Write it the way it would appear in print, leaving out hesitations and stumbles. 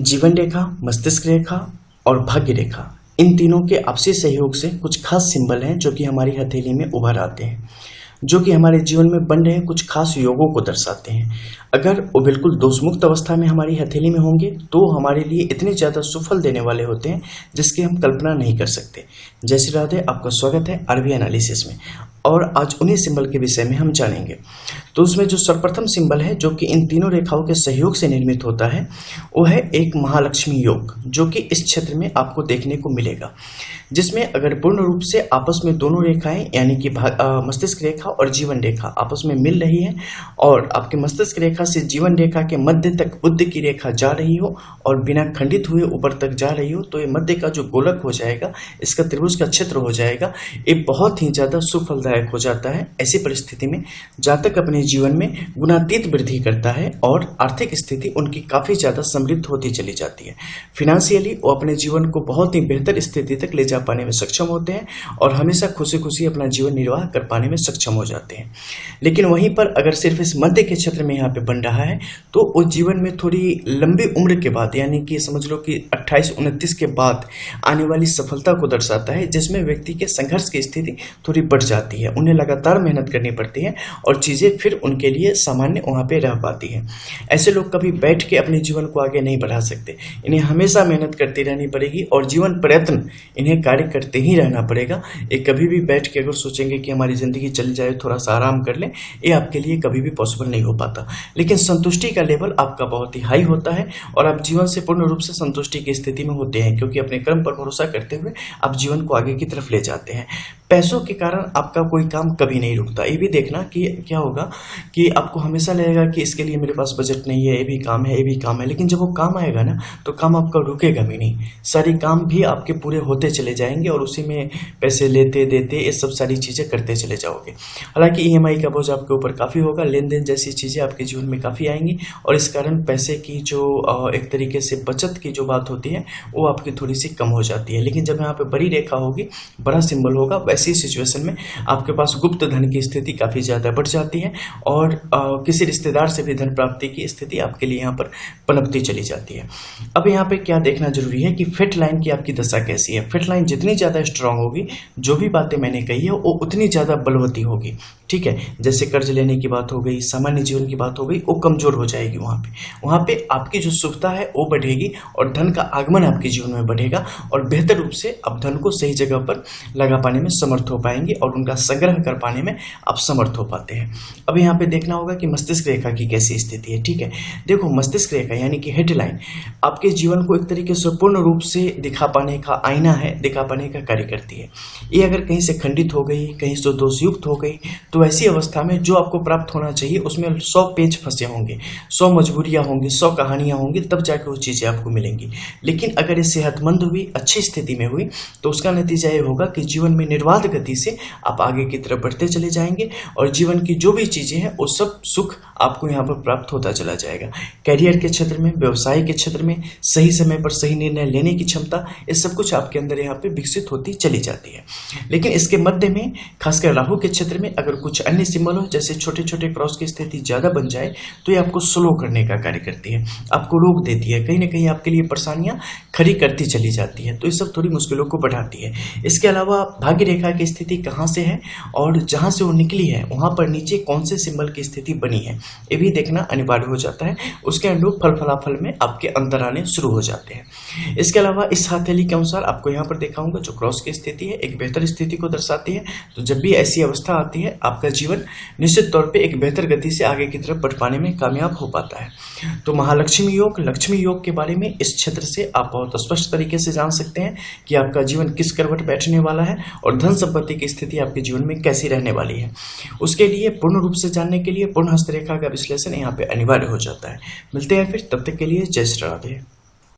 जीवन रेखा, मस्तिष्क रेखा और भाग्य रेखा, इन तीनों के आपसी सहयोग से कुछ खास सिंबल हैं जो कि हमारी हथेली में उभर आते हैं, जो कि हमारे जीवन में बन रहे कुछ खास योगों को दर्शाते हैं। अगर वो बिल्कुल दोषमुक्त अवस्था में हमारी हथेली में होंगे तो हमारे लिए इतने ज़्यादा सुफल देने वाले होते हैं जिसकी हम कल्पना नहीं कर सकते। जय श्री राधे, आपका स्वागत है आरबी एनालिसिस में। और आज उन्हीं सिंबल के विषय में हम जानेंगे। तो उसमें जो सर्वप्रथम सिंबल है जो कि इन तीनों रेखाओं के सहयोग से निर्मित होता है वो है एक महालक्ष्मी योग, जो कि इस क्षेत्र में आपको देखने को मिलेगा, जिसमें अगर पूर्ण रूप से आपस में दोनों रेखाएं यानी कि मस्तिष्क रेखा और जीवन रेखा आपस में मिल रही है और आपके मस्तिष्क रेखा से जीवन रेखा के मध्य तक बुध की रेखा जा रही हो और बिना खंडित हुए ऊपर तक जा रही हो, तो ये मध्य का जो गोलक हो जाएगा, इसका त्रिभुज का क्षेत्र हो जाएगा, ये बहुत ही ज़्यादा सुफलदायक हो जाता है। ऐसी परिस्थिति में जातक अपने जीवन में गुणातीत वृद्धि करता है और आर्थिक स्थिति उनकी काफ़ी ज़्यादा समृद्ध होती चली जाती है। फिनेंशियली वो अपने जीवन को बहुत ही बेहतर स्थिति तक ले जा पाने में सक्षम होते हैं और हमेशा खुशी खुशी अपना जीवन निर्वाह कर पाने में सक्षम हो जाते हैं। लेकिन वहीं पर अगर सिर्फ इस मध्य के क्षेत्र में यहाँ पे बन रहा है तो वो जीवन में थोड़ी लंबी उम्र के बाद यानी कि समझ लो कि 28-29 के बाद आने वाली सफलता को दर्शाता है, जिसमें व्यक्ति के संघर्ष की स्थिति थोड़ी बढ़ जाती है। उन्हें लगातार मेहनत करनी पड़ती है और चीज़ें फिर उनके लिए सामान्य वहाँ पे रह पाती है। ऐसे लोग कभी बैठ के अपने जीवन को आगे नहीं बढ़ा सकते, इन्हें हमेशा मेहनत करती रहनी पड़ेगी और जीवन प्रयत्न इन्हें कार्य करते ही रहना पड़ेगा। ये कभी भी बैठ के अगर सोचेंगे कि हमारी ज़िंदगी चल जाए, थोड़ा सा आराम कर लें, ये आपके लिए कभी भी पॉसिबल नहीं हो पाता। लेकिन संतुष्टि का लेवल आपका बहुत ही हाई होता है और आप जीवन से पूर्ण रूप से संतुष्टि की स्थिति में होते हैं, क्योंकि अपने कर्म पर भरोसा करते हुए आप जीवन को आगे की तरफ ले जाते हैं। पैसों के कारण आपका कोई काम कभी नहीं रुकता। ये भी देखना कि क्या होगा कि आपको हमेशा लगेगा कि इसके लिए मेरे पास बजट नहीं है, ये भी काम है, ये भी काम है, लेकिन जब वो काम आएगा ना तो काम आपका रुकेगा भी नहीं। सारे काम भी आपके पूरे होते चले जाएंगे और उसी में पैसे लेते देते ये सब सारी चीज़ें करते चले जाओगे। हालांकि EMI का बोझ आपके ऊपर काफ़ी होगा, लेन देन जैसी चीज़ें आपके जीवन में काफ़ी आएंगी और इस कारण पैसे की जो एक तरीके से बचत की जो बात होती है वो आपकी थोड़ी सी कम हो जाती है। लेकिन जब यहाँ पे बड़ी रेखा होगी, बड़ा सिंबल होगा, ऐसी सिचुएशन में आपके पास गुप्त धन की स्थिति काफ़ी ज़्यादा बढ़ जाती है और किसी रिश्तेदार से भी धन प्राप्ति की स्थिति आपके लिए यहाँ पर पनपती चली जाती है। अब यहाँ पे क्या देखना जरूरी है कि फिट लाइन की आपकी दशा कैसी है। फिट लाइन जितनी ज़्यादा स्ट्रांग होगी, जो भी बातें मैंने कही है वो उतनी ज़्यादा बलवती होगी। ठीक है, जैसे कर्ज लेने की बात हो गई, सामान्य जीवन की बात हो गई, वो कमजोर हो जाएगी। वहाँ पे आपकी जो शुभता है वो बढ़ेगी और धन का आगमन आपके जीवन में बढ़ेगा और बेहतर रूप से आप धन को सही जगह पर लगा पाने में समर्थ हो पाएंगे और उनका संग्रह कर पाने में आप समर्थ हो पाते हैं। अब यहाँ पे देखना होगा कि मस्तिष्क रेखा की कैसी स्थिति है। ठीक है, देखो मस्तिष्क रेखा यानी कि हेडलाइन आपके जीवन को एक तरीके से पूर्ण रूप से दिखा पाने का आईना है, दिखा पाने का कार्य करती है। ये अगर कहीं से खंडित हो गई, कहीं से दोषयुक्त हो गई, तो ऐसी अवस्था में जो आपको प्राप्त होना चाहिए उसमें 100 पेज फंसे होंगे, 100 मजबूरियां होंगी, 100 कहानियां होंगी, तब जाकर वो चीज़ें आपको मिलेंगी। लेकिन अगर ये सेहतमंद हुई, अच्छी स्थिति में हुई, तो उसका नतीजा ये होगा कि जीवन में निर्बाध गति से आप आगे की तरफ बढ़ते चले जाएंगे और जीवन की जो भी चीज़ें हैं वो सब सुख आपको यहाँ पर प्राप्त होता चला जाएगा। कैरियर के क्षेत्र में, व्यवसाय के क्षेत्र में सही समय पर सही निर्णय लेने की क्षमता, ये सब कुछ आपके अंदर यहाँ पे विकसित होती चली जाती है। लेकिन इसके मध्य में खासकर राहु के क्षेत्र में अगर कुछ अन्य सिंबल हो, जैसे छोटे छोटे क्रॉस की स्थिति ज़्यादा बन जाए, तो ये आपको स्लो करने का कार्य करती है, आपको रोक देती है, कहीं ना कहीं आपके लिए परेशानियाँ खड़ी करती चली जाती है। तो ये सब थोड़ी मुश्किलों को बढ़ाती है। इसके अलावा भाग्य रेखा की स्थिति कहाँ से है और जहाँ से वो निकली है वहाँ पर नीचे कौन से सिंबल की स्थिति बनी है, ये भी देखना अनिवार्य हो जाता है। उसके अनुरूप फल फलाफल में आपके अंतर आने शुरू हो जाते हैं। इसके अलावा इस हथेली के अनुसार आपको यहाँ पर देखा होगा जो क्रॉस की स्थिति है एक बेहतर स्थिति को दर्शाती है। तो जब भी ऐसी अवस्था आती है आपका जीवन निश्चित तौर पे एक बेहतर गति से आगे की तरफ बढ़ पाने में कामयाब हो पाता है। तो महालक्ष्मी योग, लक्ष्मी योग के बारे में इस क्षेत्र से आप बहुत स्पष्ट तरीके से जान सकते हैं कि आपका जीवन किस करवट बैठने वाला है और धन संपत्ति की स्थिति आपके जीवन में कैसी रहने वाली है। उसके लिए पूर्ण रूप से जानने के लिए पूर्ण हस्तरेखा का विश्लेषण यहाँ पे अनिवार्य हो जाता है। मिलते हैं फिर, तब तक के लिए जय श्री राधे।